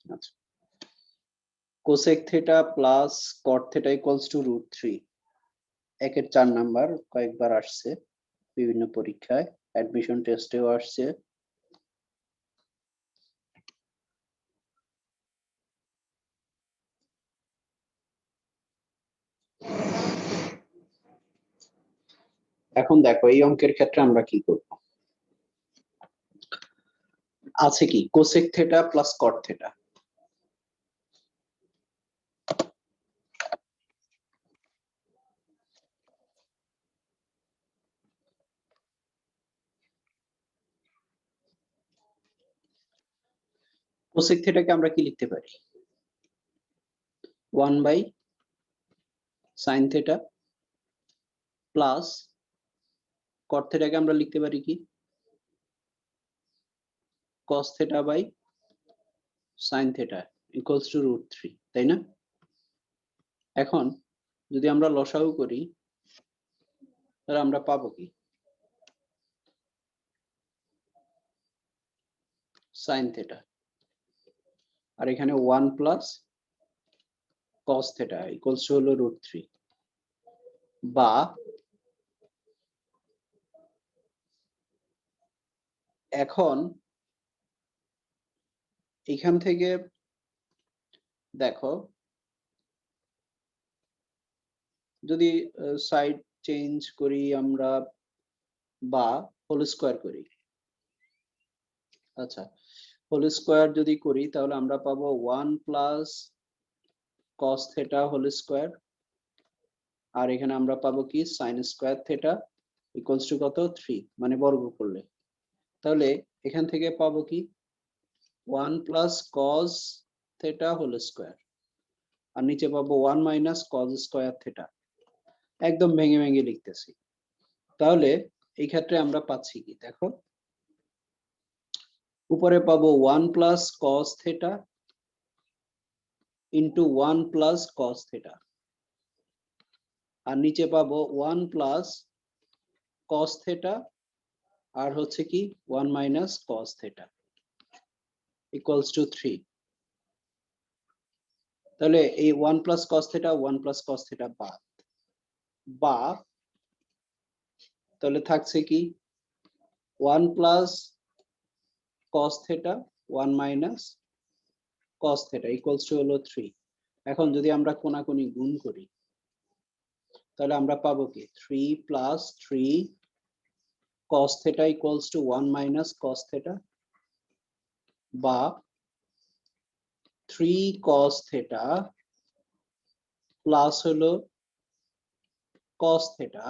আচ্ছা, cosec theta plus cot theta equals to √3 একের 4 number কয়েকবার আসছে বিভিন্ন পরীক্ষায়, অ্যাডমিশন টেস্টেও আসছে। এখন দেখো এই অঙ্কের ক্ষেত্রে আমরা কি করব। আছে কি cosec theta plus cot theta, cosec থিটাকে আমরা কি লিখতে পারি 1/sin থিটা প্লাস কট থিটাকে আমরা লিখতে পারি কি cos theta by sin theta equals to √3, তাই না? এখন যদি আমরা লসাগু করি তাহলে আমরা পাবো কি sin থিটা, আর এখানে 1 plus cos theta equals two হলো √3, বা এখন এখান থেকে দেখো যদি সাইড চেঞ্জ করি আমরা বা হোল স্কয়ার করি, আচ্ছা হোল স্কয়ার যদি করি তাহলে আমরা পাবো 1 plus cos theta whole square, আর এখানে আমরা পাবো কি sin square theta equals to কত 3, মানে বর্গ করলে। তাহলে এখান থেকে পাবো কি 1 plus cos theta whole square, আর নিচে পাবো 1 মাইনাস cos স্কয়ার থিটা। একদম ভেঙে ভেঙে লিখতেছি। তাহলে এই ক্ষেত্রে আমরা পাচ্ছি কি দেখো, উপরে পাবো 1 plus cos theta into 1 plus cos theta, আর নিচে পাবো 1 প্লাস cos থিটা আর হচ্ছে কি 1 minus cos theta equals to 3। তাহলে এই 1 plus cos theta 1 plus cos theta বাদ, বা তাহলে থাকছে কি 1 plus cos theta 1 minus cos theta equals two হলো 3। এখন যদি আমরা কোনাকুনি গুণ করি তাহলে আমরা পাবো কি 3 plus 3 cos theta equals two 1 minus cos theta, বা 3 cos থিটা প্লাস হলো cos থিটা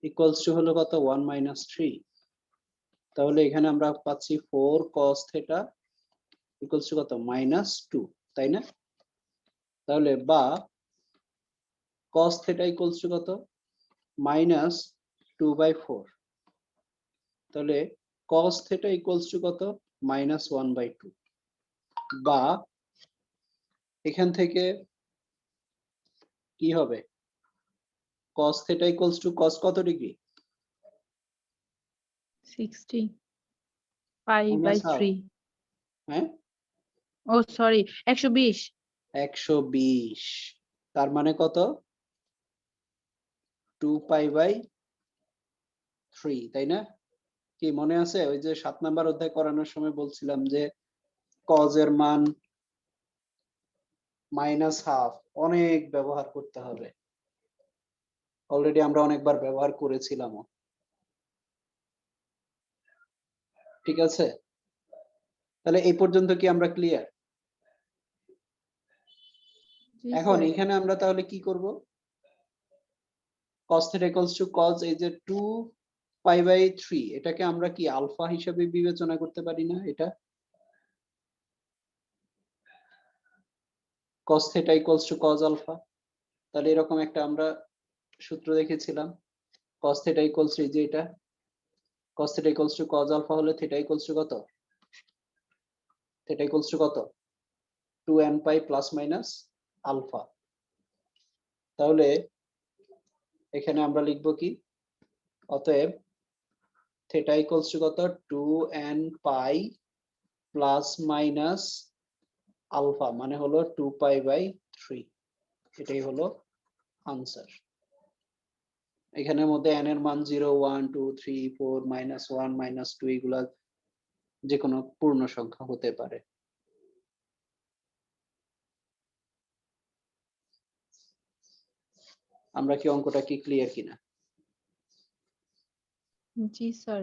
ইকুয়ালস টু হলো কত 1 মাইনাস 3। তাহলে এখানে আমরা পাচ্ছি 4 cos থিটা ইকুয়ালস টু কত মাইনাস 2, তাই না? তাহলে বা cos থিটা ইকুয়ালস টু কত মাইনাস 2/4, তাহলে cos থিটা ইকুয়ালস টু কত মাইনাস 1/2, বা এখান থেকে কি হবে cos theta equals to cos কত degree 60 pi by minus half, 3 হ্যাঁ oh sorry 120 120, তার মানে কত 2 পাই বাই 3, তাই না? কি মনে আছে ওই যে 7 নাম্বার অধ্যায় করানোর সময় বলছিলাম যে cos এর মান মাইনাস হাফ অনেক ব্যবহার করতে হবে, অলরেডি আমরা অনেকবার ব্যবহার করেছিলাম, ঠিক আছে? তাহলে এই পর্যন্ত কি আমরা ক্লিয়ার? জি এখন স্যার এখানে আমরা তাহলে কি করব, cos theta equals to cos এই যে 2 পাই বাই 3 এটাকে আমরা কি আলফা হিসেবে বিবেচনা করতে পারি না? এটা cos theta equals to cos alpha, তাহলে এরকম একটা আমরা সূত্র দেখেছিলাম cos থিটা ইকুয়ালস টু যে এটা cos theta equals to cos alpha হলে থিটা ইকুয়ালস টু কত, থিটা ইকুয়ালস টু কত 2n পাই প্লাস মাইনাস আলফা। তাহলে এখানে আমরা লিখব কি অতএব থিটা ইকুয়ালস টু কত 2n পাই প্লাস মাইনাস আলফা মানে হলো 2π/3, এটাই হলো আনসার। এখানের মধ্যে n এর মান 0 1 2 3 4 -1 -2 এগুলা যে কোনো পূর্ণ সংখ্যা হতে পারে। আমরা কি অঙ্কটা কি ক্লিয়ার কিনা? জি স্যার।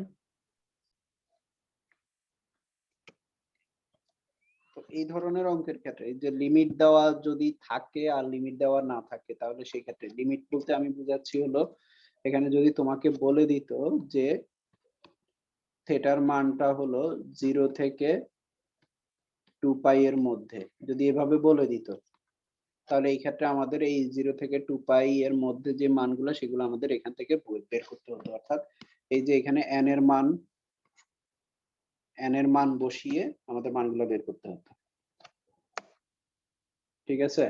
তো এই ধরনের অঙ্কের ক্ষেত্রে এই যে লিমিট দেওয়া যদি থাকে আর লিমিট দেওয়া না থাকে, তাহলে সেই ক্ষেত্রে লিমিট বলতে আমি বুঝাচ্ছি হলো এখানে যদি তোমাকে বলে দিত যে থিটার মানটা হলো 0 থেকে 2π এর মধ্যে, যদি এভাবে বলে দিত, তাহলে এই ক্ষেত্রে আমাদের এই 0 থেকে 2π এর মধ্যে যে মানগুলো সেগুলো আমাদের এখান থেকে বের করতে হতো। অর্থাৎ এই যে এখানে n এর মান বসিয়ে আমাদের মানগুলো বের করতে হতো। ঠিক আছে?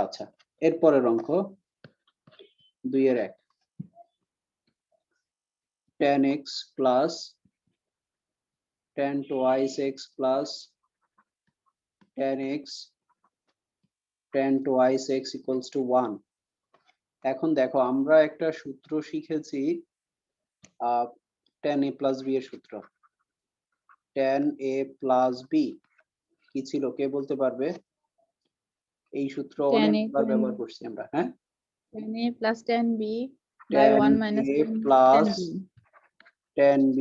আচ্ছা, এরপরের অঙ্ক 2 এর 1, tan x plus tan twice x plus tan x tan twice x equals to 1। এখন দেখো আমরা একটা সূত্র শিখেছি tan a plus b এর সূত্র। tan a plus b কি ছিল, কে বলতে পারবে? এই সূত্র tan a অনেকবার ব্যবহার করছি আমরা। হ্যাঁ, tan a plus tan b by tan 1 minus a tan plus b. tan b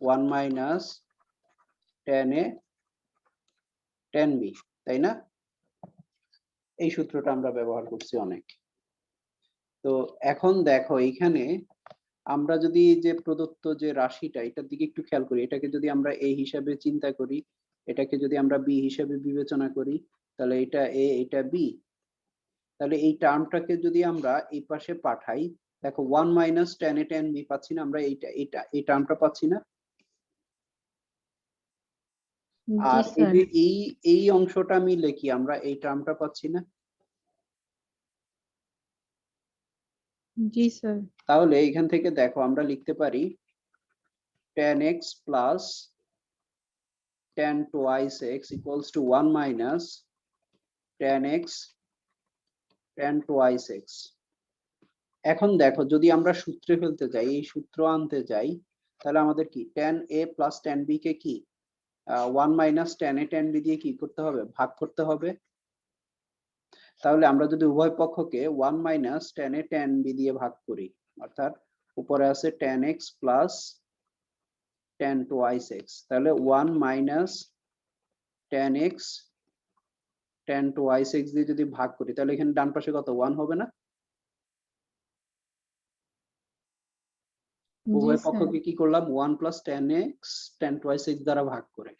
1 minus tan a tan b, তাই না? এই সূত্রটা আমরা ব্যবহার করছি অনেক। তো এখন দেখো এইখানে আমরা যদি যে প্রদত্ত যে রাশিটা এটার দিকে একটু খেয়াল করি, এটাকে যদি আমরা a হিসাবে চিন্তা করি, এটাকে যদি আমরা b হিসাবে বিবেচনা করি, তাহলে এটা a এটা b। তাহলে এই টার্মটাকে যদি আমরা এই পাশে পাঠাই, দেখো 1 minus tan a tan b পাচ্ছি না আমরা, এই টার্মটা পাচ্ছি না? জি আর এই স্যার। যে এই অংশটা মিলে কি আমরা এই টার্মটা পাচ্ছি না? জি স্যার। তাহলে এখান থেকে দেখো আমরা লিখতে পারি tan x plus tan twice x equals to 1 minus tan x tan twice x। এখন দেখো যদি আমরা সূত্রে ফেলতে যাই, এই সূত্র আনতে যাই, তাহলে আমাদের কি tan a plus tan b কে কি 1 minus tan a tan b দিয়ে কি করতে হবে, ভাগ করতে হবে। তাহলে আমরা যদি উভয় পক্ষকে 1 minus tan a tan b দিয়ে ভাগ করি, অর্থাৎ উপরে আছে tan x plus tan twice x, তাহলে 1 minus tan x tan twice x দিয়ে যদি ভাগ করি, তাহলে এখানে ডান পাশে কত 1 হবে না? জি উভয় স্যার। পক্ষকে কি করলাম 1 plus tan x tan twice x দ্বারা ভাগ করে,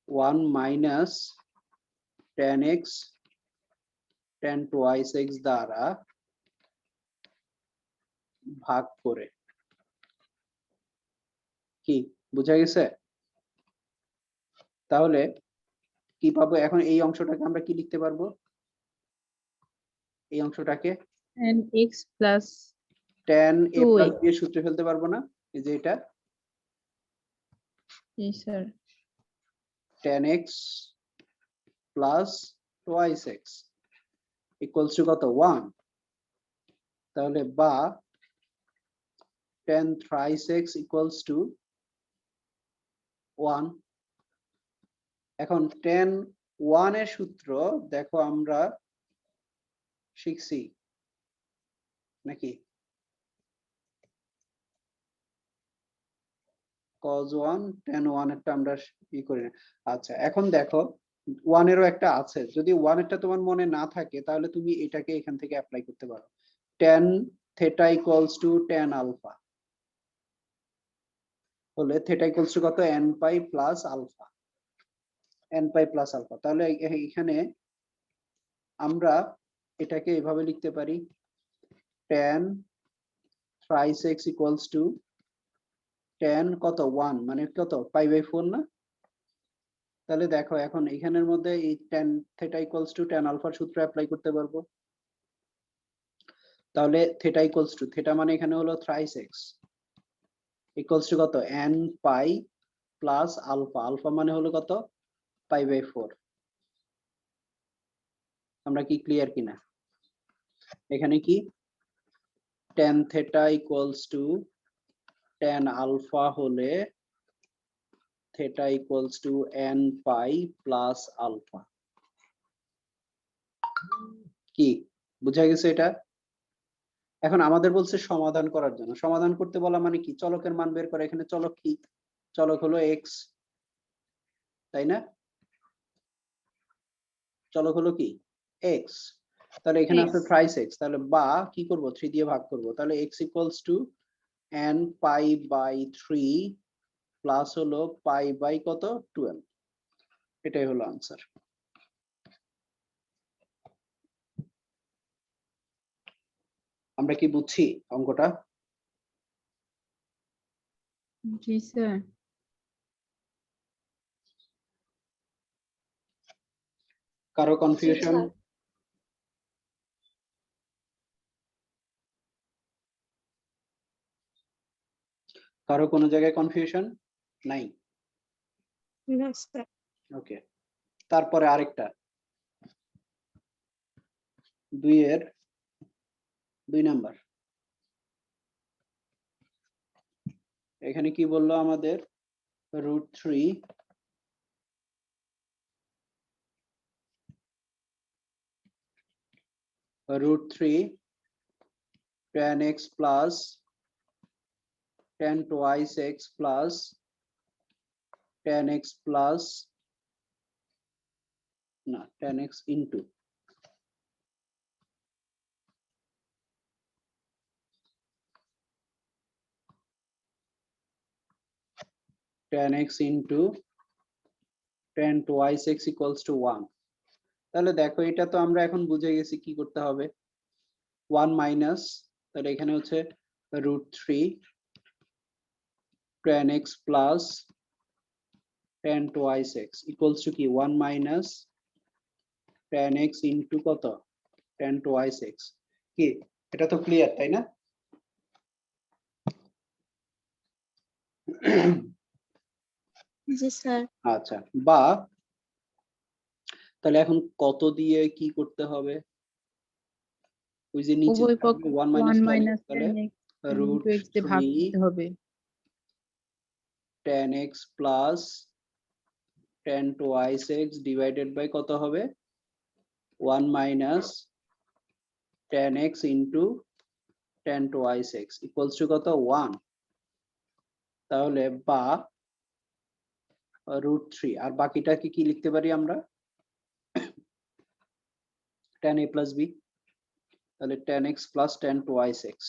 1 minus tan x tan twice x দ্বারা ভাগ করে। কি বোঝা গেছে? তাহলে কি পাবো এখন? এই অংশটাকে আমরা কি লিখতে পারবো? এই অংশটাকে tan x plus tan a plus 2x. b এর সূত্রে ফেলতে পারবো না? এই যে এটা জি sir. tan x plus twice x equals to কত 1। তাহলে বা tan thrice x equals to 1। এখন tan 1 এর সূত্র দেখো আমরা শিখছি নাকি? cos 1 tan 1 এরটা আমরা ই করি না। আচ্ছা, এখন দেখো 1 এরও একটা আছে, যদি 1 এরটা তোমার মনে না থাকে তাহলে তুমি এটাকে এখান থেকে অ্যাপ্লাই করতে পারো। tan theta equals to tan alpha হলে theta equals to কত n pi plus alpha, n pi plus alpha। তাহলে এখানে আমরা এটাকে এভাবে লিখতে পারি tan thrice x equals to tan কত 1 মানে কত pi/4 না? তাহলে দেখো এখন এখানের মধ্যে এই tan theta equals to tan alpha সূত্র অ্যাপ্লাই করতে পারবো। তাহলে theta equals to theta মানে এখানে হলো thrice x ইকুয়ালস টু কত n pi plus alpha, alpha মানে হলো কত পাই বাই 4। আমরা কি ক্লিয়ার কিনা? এখানে কি tan theta ইকুয়ালস টু tan আলফা হলে theta equals to n pi plus alpha. কি বুঝা গেছে এটা? এখন আমাদের বলছে সমাধান করার জন্য। সমাধান করতে বলা মানে কি, চলকের মান বের করে। এখানে চলক কি? চলক হলো x, তাই না? চলক হলো কি x। তাহলে এখানে আছে থ্রাইস x, তাহলে বা কি করব 3 দিয়ে ভাগ করব। তাহলে x equals to n pi by 3 plus হলো পাই বাই কত 12। এটাই হলো आंसर। আমরা কি বুঝছি অঙ্কটা? জি স্যার। কারো কনফিউশন? কারো কোনো জায়গায় কনফিউশন নাই? না স্যার। ওকে, তারপরে আরেকটা 2 এর 2 নাম্বার। এখানে কি বললো আমাদের √3 tan x plus tan twice x plus tan x plus না tan x into tan x into tan twice x equals to 1। তাহলে দেখো এটা তো আমরা এখন বুঝে গেছি কি করতে হবে। 1 মাইনাস, তাহলে এখানে হচ্ছে √3 tan x plus tan twice x equals to কি 1 মাইনাস tan x into কত tan twice x। কি এটা তো ক্লিয়ার তাই না? জি স্যার। আচ্ছা, বা তাহলে এখন কত দিয়ে কি করতে হবে? ওই যে নিচে উভয় পক্ষ 1 1 minus tan x into x দিয়ে ভাগ √3 করতে হবে। tan x plus tan twice x divided by কত হবে 1 minus tan x into tan twice x equals to কত 1। তাহলে বা √3 আর বাকিটাকে কি লিখতে পারি আমরা tan a plus b। তাহলে tan x plus tan twice x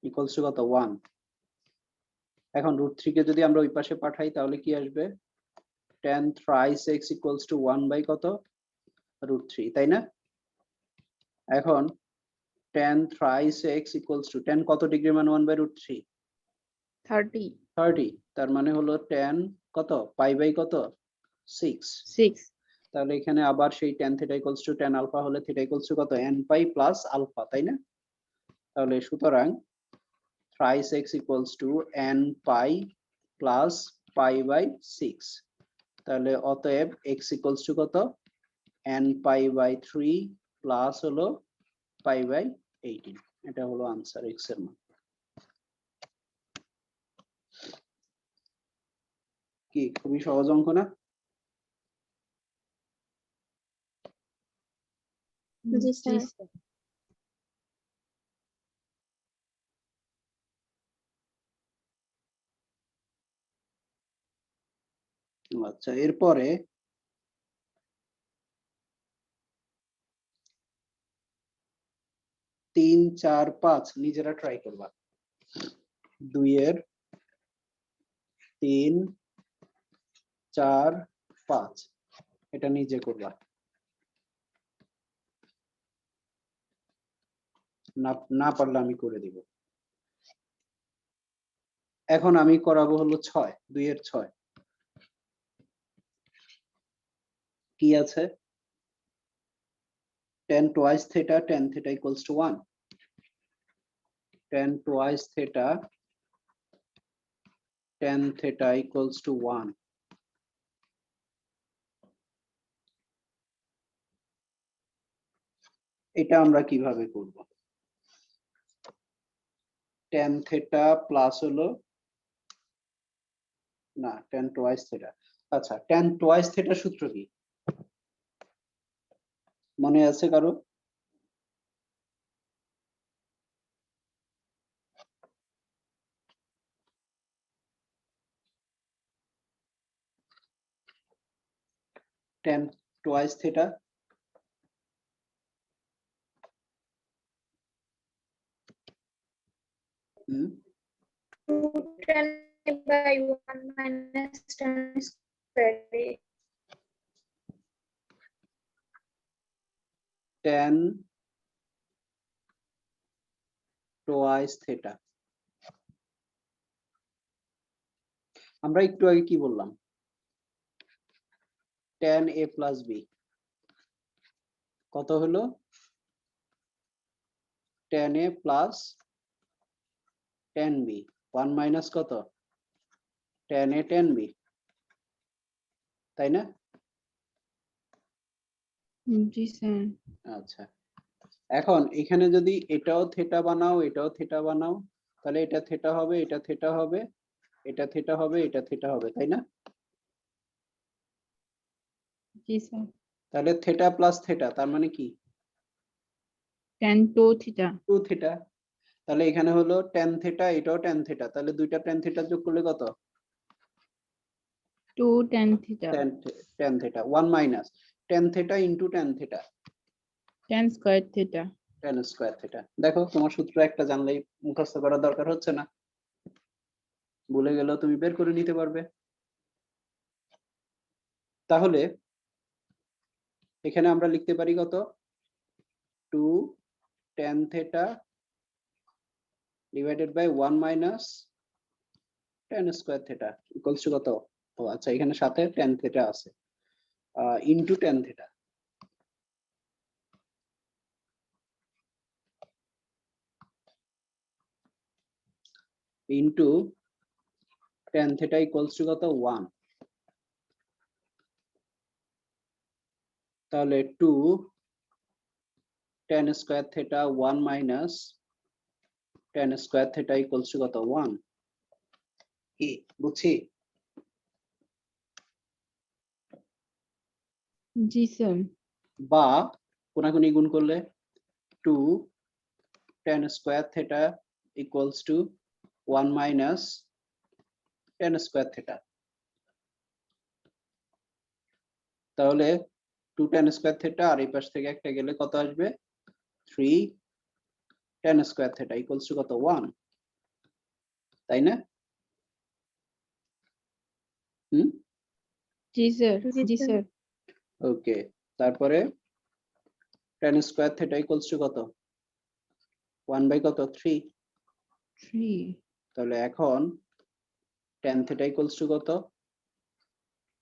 equals to কত 1। এখন √3 কে যদি আমরা ওই পাশে পাঠাই তাহলে কি আসবে tan thrice x equals to 1 by কত √3, তাই না? এখন tan thrice x equals to tan কত ডিগ্রি মান 1 by √3 30 30, তার মানে হলো tan কত পাই বাই কত 6। 6 তাহলে এখানে আবার সেই tan theta equals to tan alpha হলে theta equals to কত n পাই প্লাস আলফা, তাই না? তাহলে সুতরাং thrice x equals to n pi plus pi by 6। তাহলে অতএব x equals to কত n পাই বাই 3 প্লাস হলো পাই বাই 18। এটা হলো आंसर x এর মান। কি খুবই সহজ অঙ্ক না? জি স্যার। আচ্ছা, এরপরে 3 4 5 নিজেরা ট্রাই করবা। 2 এর 3 4 5 এটা নিজে করবা, না না পারলে আমি করে দিব। এখন আমি করাবো হলো 6, 2 এর 6। কি আছে tan twice theta tan theta equals to 1। tan twice theta tan theta equals to 1. এটা আমরা কিভাবে করব? tan theta প্লাস হলো না tan twice theta। আচ্ছা, tan twice theta সূত্র কি মনে আছে কারো? tan twice theta hmm 2 by 1 minus tan square. tan twice theta। আমরা একটু আগে কি বললাম? tan a plus b কত হলো? tan a plus tan b 1 minus কত? tan a tan b, তাই না? জি স্যার। আচ্ছা, এখন এখানে যদি এটাও থিটা বানাও এটাও থিটা বানাও তাহলে এটা থিটা হবে এটা থিটা হবে এটা থিটা হবে এটা থিটা হবে, তাই না? জি স্যার। তাহলে থিটা প্লাস থিটা তার মানে কি? tan 2 theta 2 theta. তাহলে এখানে হলো tan থিটা এটাও tan থিটা, তাহলে দুইটা tan থিটা যোগ করলে কত? 2 tan theta tan theta 1 minus tan theta into tan theta tan square theta। tan square theta। দেখো তোমার সূত্র একটা জানলেই মুখস্থ করার দরকার হচ্ছে না, ভুলে গেলেও তুমি বের করে নিতে পারবে। তাহলে এখানে আমরা লিখতে পারি কত? 2 tan theta divided by 1 minus tan square theta equals to কত? ও আচ্ছা, এখানে সাথে tan theta আছে into tan theta। into tan theta equals to কত? 1। তাহলে 2 tan square theta 1 minus tan square theta equals to কত? 1। কি বুঝছি? জি স্যার। বা কোনাকুনি গুণ করলে 2 tan square theta equals to 1 minus tan square theta। তাহলে 2 tan square theta আর এই পাশ থেকে একটা গেলে কত আসবে? 3 tan square theta equals to কত? 1, তাই না? হুম জি স্যার। জি স্যার। ওকে, তারপরে tan square theta equals to কত? 1 by কত? 3। 3 তাহলে এখন tan theta equals to কত?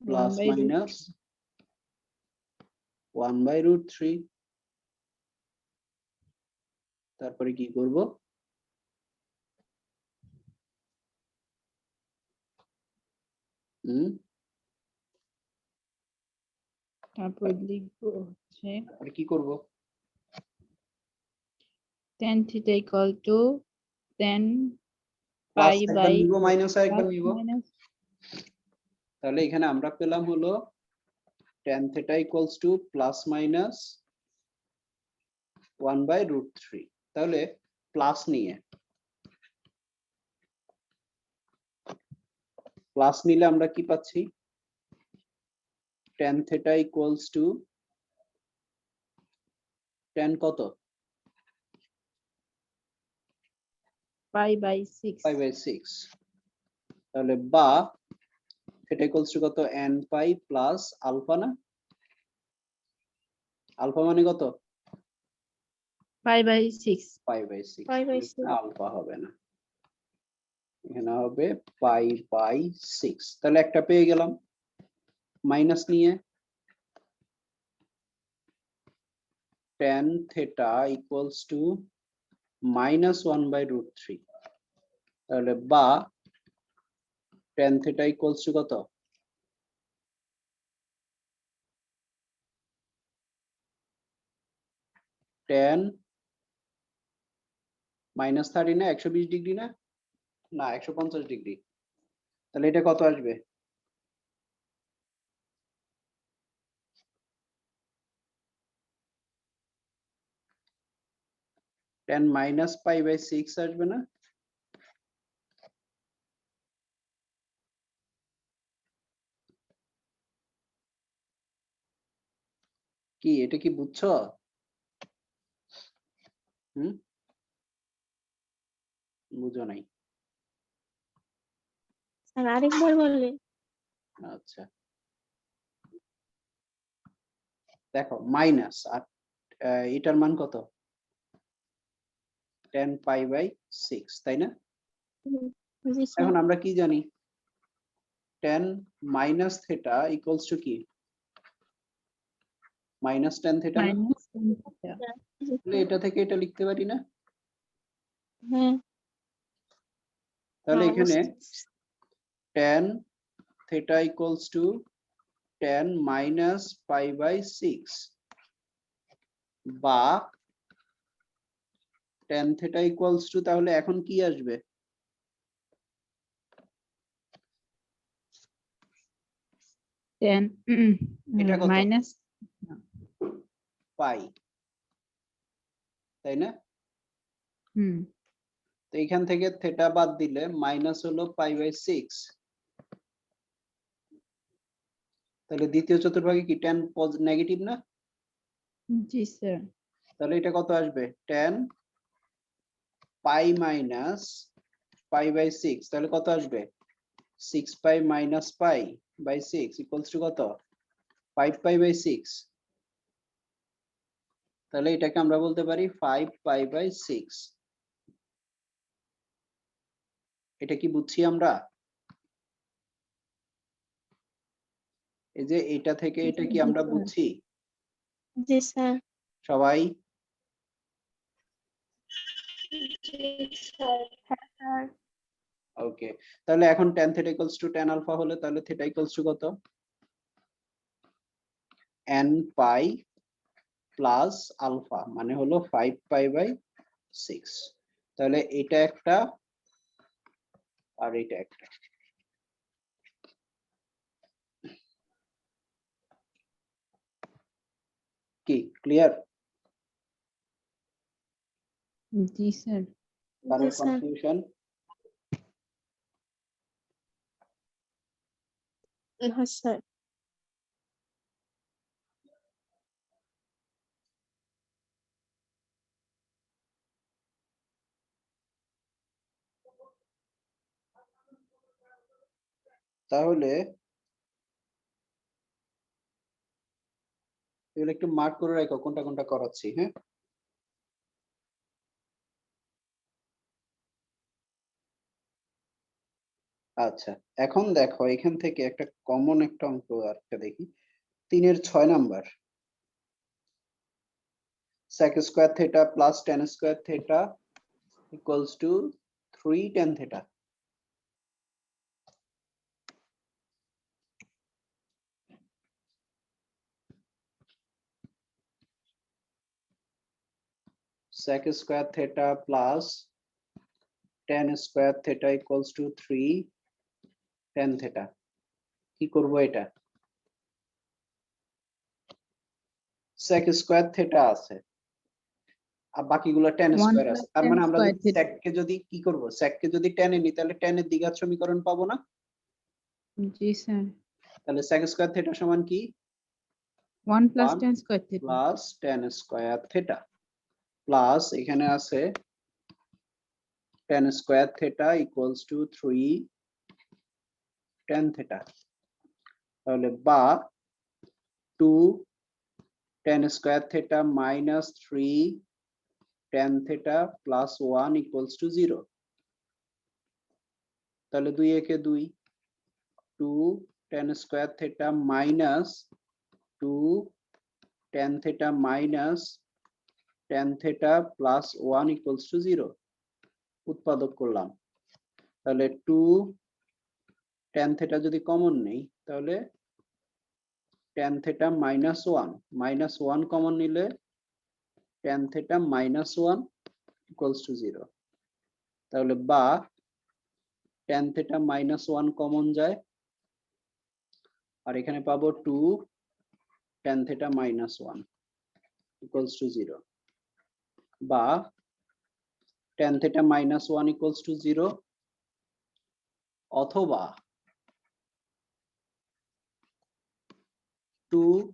1 plus by root minus 1 by root 3। তারপরে কি করব? তারপর লিখবো হচ্ছে তারপরে কি করব? tan theta equal to tan plus pi একবার by নিব মাইনাস আরেকবার plus নিব। minus তাহলে এখানে আমরা পেলাম হলো tan theta equals to plus minus 1 by root 3। তাহলে প্লাস নিয়ে প্লাস নিলে আমরা কি পাচ্ছি? tan theta equals to tan কত? pi by 6 pi by 6। তাহলে বা theta equals to কত? n pi plus alpha না? আলফা মানে কত? pi by 6 pi by 6। pi by 6 alpha হবে না, এখানে হবে pi by 6। তাহলে একটা পেয়ে গেলাম। মাইনাস নিয়ে tan theta equals to minus 1 by root 3। তাহলে বা tan theta equals to কত? tan -30 না 120 ডিগ্রি না? না 150 ডিগ্রি। তাহলে এটা কত আসবে? tan -π/6 আসবে না? কি এটা কি বুঝছো? বুঝো নাই? স্যার আরেকবার বললে। আচ্ছা দেখো মাইনাস আর এটার মান কত? tan π/6 তাই না? জি স্যার। এখন আমরা কি জানি? tan -θ equals to কি? -tan θ না? Minus tan theta। তাহলে এটা থেকে এটা লিখতে পারি না? হ্যাঁ। তাহলে হ্যাঁ, এখানে অবশ্যই। tan θ equals to tan -π/6 বা tan θ equals to তাহলে এখন কি আসবে? tan এটা কত? মাইনাস পাই তাই না? তো এখান থেকে থেটা বাদ দিলে মাইনাস হলো π/6। তাহলে দ্বিতীয় চতুর্ভাগে কি tan নেগেটিভ না? জি স্যার। তাহলে এটা কত আসবে? tan π মাইনাস π/6 তাহলে কত আসবে? 6π মাইনাস π/6 ইকুয়ালস টু কত? 5π/6। তাহলে এটাকে আমরা বলতে পারি 5π/6। এটা কি বুঝছি আমরা? এই যে এটা থেকে এটা কি আমরা বুঝছি জি স্যার। সবাই? জি স্যার। হ্যাঁ স্যার। ওকে তাহলে এখন tan θ equals to tan alpha হলে তাহলে θ equals to কত? n পাই প্লাস আলফা মানে হলো 5π/6। তাহলে এটা একটা আর এটা একটা। কি ক্লিয়ার? জি স্যার। কারো জি স্যার। কনফিউশন? হ্যাঁ স্যার। তাহলে এগুলো একটু মার্ক করে রাখো কোনটা কোনটা করাচ্ছি। হ্যাঁ আচ্ছা এখন দেখো এখান থেকে একটা কমন একটা অঙ্ক একটা দেখি 3-এর 6 number sec square theta plus tan square theta equals to 3 tan theta। sec square theta plus tan square theta equals to 3 tan theta। কি করব এটা? sec স্কয়ার থিটা আছে আর বাকিগুলো tan 1 স্কয়ার আছে plus তার tan মানে আমরা square যদি theta। sec কে যদি কি করব sec কে যদি tan এ নিই তাহলে tan এর দ্বিঘাত সমীকরণ পাবো না? জি স্যার। তাহলে sec স্কয়ার থিটা সমান কি? 1 plus 1 tan square theta। Plus tan square theta plus এখানে আছে tan square theta equals to 3 tan theta। তাহলে বা 2 tan square theta minus 3 tan theta plus 1 equals to 0। তাহলে 2 একে 2 2 tan square theta minus 2 tan theta minus tan theta plus 1 equals to 0 উৎপাদক করলাম। তাহলে 2 tan theta যদি কমন নেই তাহলে tan theta -1 কমন নিলে tan theta -1 equals to 0 তাহলে বা tan theta -1 কমন যায় আর এখানে পাবো 2 tan theta -1 equals to 0 বা tan theta -1 equals to 0 অথবা 2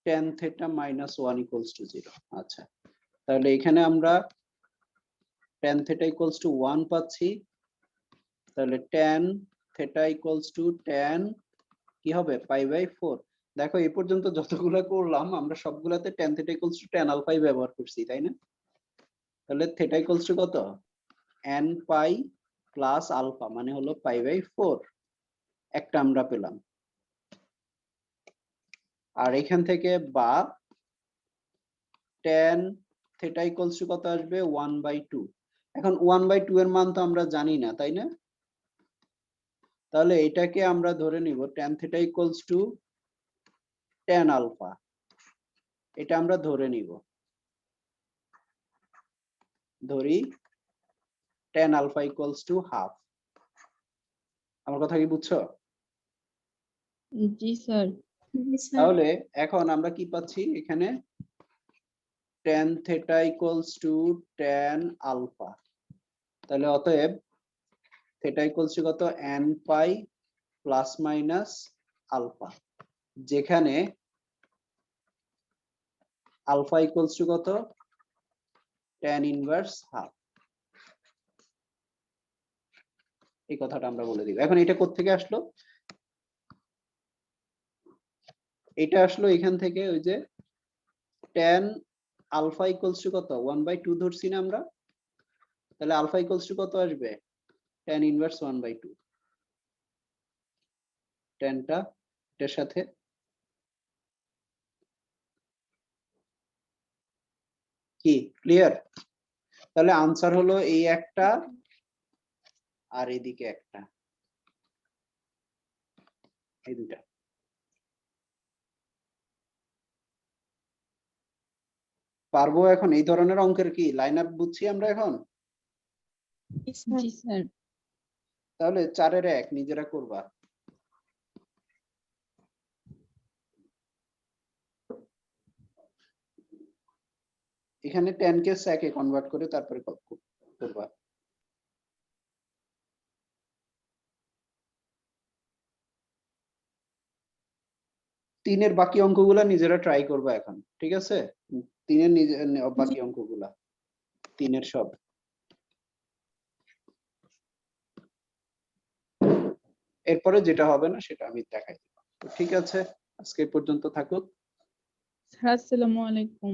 tan theta -1 equals to 0 আচ্ছা তাহলে এখানে আমরা tan theta equals to 1 পাচ্ছি তাহলে tan theta equals to tan কি হবে π/4 দেখো এই পর্যন্ত যতগুলা করলাম আমরা সবগুলাতে tan theta equals to tan alpha ব্যবহার করছি তাই না তাহলে theta equals to কত n pi প্লাস আলফা মানে হলো π/4 একটা আমরা পেলাম আর এখান থেকে বা tan theta equals to কত আসবে 1/2 এখন 1/2 এর মান তো আমরা জানি না তাই না তাহলে এটাকে আমরা ধরে নিব tan theta equals to tan alpha এটা আমরা ধরে নিব ধরি tan alpha equals to half আমার কথা কি বুঝছো জি স্যার জি স্যার তাহলে এখন আমরা কি পাচ্ছি এখানে tan theta equals to tan alpha তাহলে অতএব theta equals to কত n pi plus minus alpha যেখানে আলফা equals to কত tan inverse half এই কথাটা আমরা বলে দিব এখন এটা কোত্থেকে আসলো এটা আসলো এখান থেকে ওই যে tan alpha equals to কত 1/2 ধরছি না আমরা তাহলে আলফা equals to কত আসবে tan inverse 1/2 tan টা এটার সাথে কি ক্লিয়ার তাহলে আনসার হলো এই একটা আর এদিকে একটা এই দুটা পারবো এখন এই ধরনের অঙ্কের কি লাইন আপ বুঝছি আমরা এখন জি স্যার জি স্যার তাহলে 4-এর 1 নিজেরা করবা এখানে 10 কে স্যাকে কনভার্ট করে তারপরে করবা তিনের বাকি অঙ্কগুলা নিজেরা ট্রাই করবা এখন ঠিক আছে তিনের বাকি অঙ্কগুলা তিনের সব এরপরে যেটা হবে না সেটা আমি দেখাই দেব ঠিক আছে আজকে পর্যন্ত থাকুক স্যার আসসালামু আলাইকুম